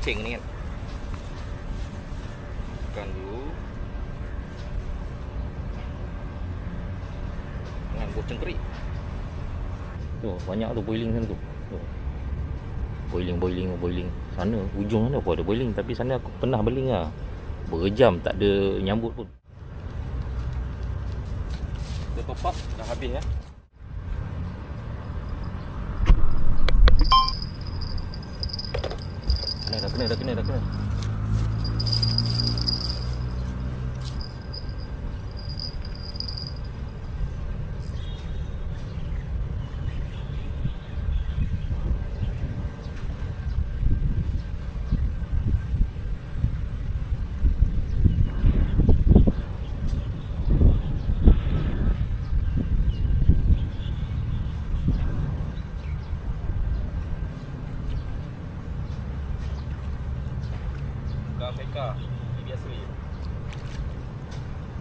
pancing ni kan. Tekan dulu. Dengan buah cengkerik. Tu banyak tu boiling sana tu. Tu. Boiling. Sana ujung sana pun ada boiling, tapi sana aku pernah beling lah. Berjam tak ada nyambut pun. Kita top up dah habis ya. Dah kena. Afrika, ini biasa je.